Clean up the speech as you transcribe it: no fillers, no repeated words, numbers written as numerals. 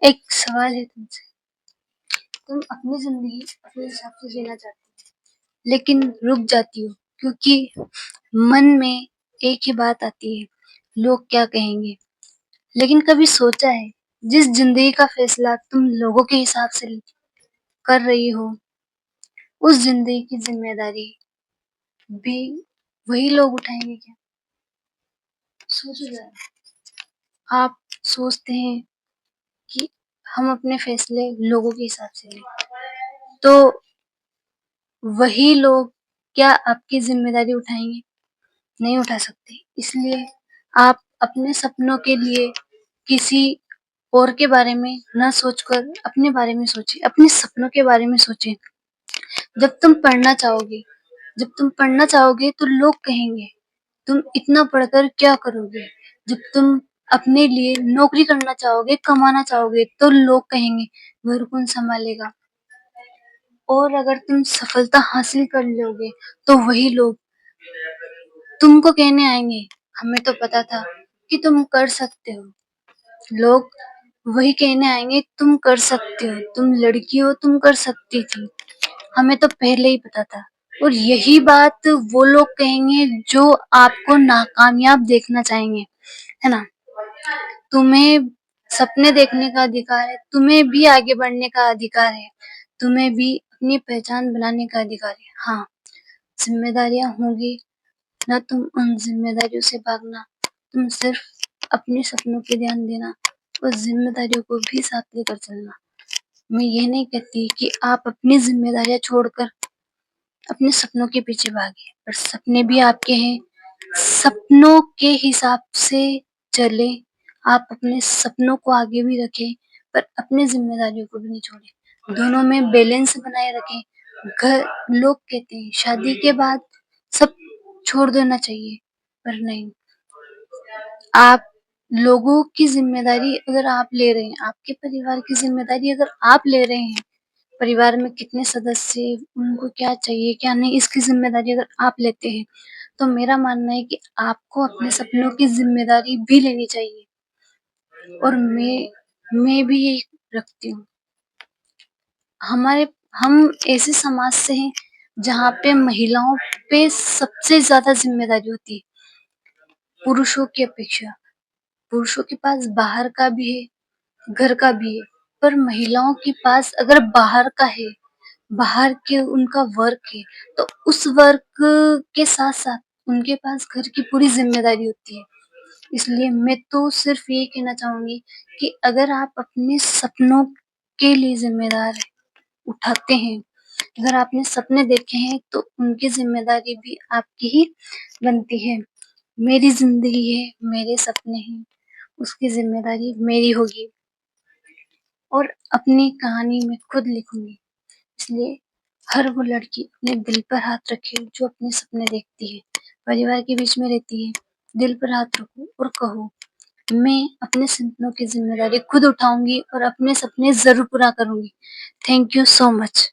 एक सवाल है तुमसे। तुम अपनी ज़िंदगी अपने हिसाब से जीना चाहती हो, लेकिन रुक जाती हो क्योंकि मन में एक ही बात आती है, लोग क्या कहेंगे? लेकिन कभी सोचा है, जिस ज़िंदगी का फैसला तुम लोगों के हिसाब से कर रही हो, उस ज़िंदगी की ज़िम्मेदारी भी वही लोग उठाएँगे क्या? सोचो ज़रा। आप सोचते हैं कि हम अपने फैसले लोगों के हिसाब से लें, तो वही लोग क्या आपकी ज़िम्मेदारी उठाएँगे? नहीं उठा सकते। इसलिए आप अपने सपनों के लिए किसी और के बारे में ना सोचकर अपने बारे में सोचिए, अपने सपनों के बारे में सोचिए। जब तुम पढ़ना चाहोगे जब तुम पढ़ना चाहोगे तो लोग कहेंगे, तुम इतना पढ़कर क्या करोगे? जब तुम अपने लिए नौकरी करना चाहोगे, कमाना चाहोगे तो लोग कहेंगे, घर कौन सँभालेगा? और अगर तुम सफलता हासिल कर लोगे, तो वही लोग तुमको कहने आएँगे, हमें तो पता था कि तुम कर सकते हो। लोग वही कहने आएँगे, तुम कर सकते हो, तुम लड़की हो, तुम कर सकती थी। हमें तो पहले ही पता था। और यही बात वो लोग कहेंगे जो आपको नाकामयाब देखना चाहेंगे, है ना? तुम्हें सपने देखने का अधिकार है, तुम्हें भी आगे बढ़ने का अधिकार है, तुम्हें भी अपनी पहचान बनाने का अधिकार है। हाँ, ज़िम्मेदारियाँ होंगी, ना तुम उन ज़िम्मेदारियों से भागना, तुम सिर्फ़ अपने सपनों पे ध्यान देना और ज़िम्मेदारियों को भी साथ लेकर चलना। मैं ये नहीं कहती कि आप अपनी ज़िम्मेदारियाँ छोड़कर अपने सपनों के पीछे भागें, पर सपने भी आपके हैं, सपनों के हिसाब से चलें, आप अपने सपनों को आगे भी रखें, पर अपनी ज़िम्मेदारियों को भी नहीं छोड़ें। दोनों में बैलेंस बनाए रखें। घर लोग कहते हैं शादी के बाद सब छोड़ देना चाहिए, पर नहीं। आप लोगों की ज़िम्मेदारी अगर आप ले रहे हैं, आपके परिवार की ज़िम्मेदारी अगर आप ले रहे हैं, परिवार में कितने सदस्य हैं, उनको क्या चाहिए, क्या नहीं, इसकी ज़िम्मेदारी अगर आप लेते हैं, तो मेरा मानना है कि आपको अपने सपनों की ज़िम्मेदारी भी लेनी चाहिए। और मैं भी यही रखती हूँ। हमारे हम ऐसे समाज से हैं, जहाँ पे महिलाओं पे सबसे ज़्यादा ज़िम्मेदारी होती है, पुरुषों की अपेक्षा। पुरुषों के पास बाहर का भी है, घर का भी है, पर महिलाओं के पास अगर बाहर का है, बाहर के उनका वर्क है, तो उस वर्क के साथ-साथ उनके पास घर की पूरी ज़िम्मेदारी होती है। इसलिए मैं तो सिर्फ़ ये कहना चाहूँगी कि अगर आप अपने सपनों के लिए ज़िम्मेदार उठाते हैं, अगर आपने सपने देखे हैं, तो उनकी ज़िम्मेदारी भी आपकी ही बनती है। मेरी ज़िंदगी है, मेरे सपने हैं, उसकी ज़िम्मेदारी मेरी होगी और अपनी कहानी मैं खुद लिखूँगी। इसलिए हर वो लड़की अपने दिल पर हाथ रखे जो अपने सपने देखती है, परिवार के बीच में रहती है, दिल पर हाथ रखो और कहो, मैं अपने सपनों की ज़िम्मेदारी खुद उठाऊँगी और अपने सपने ज़रूर पूरा करूँगी। Thank you so much.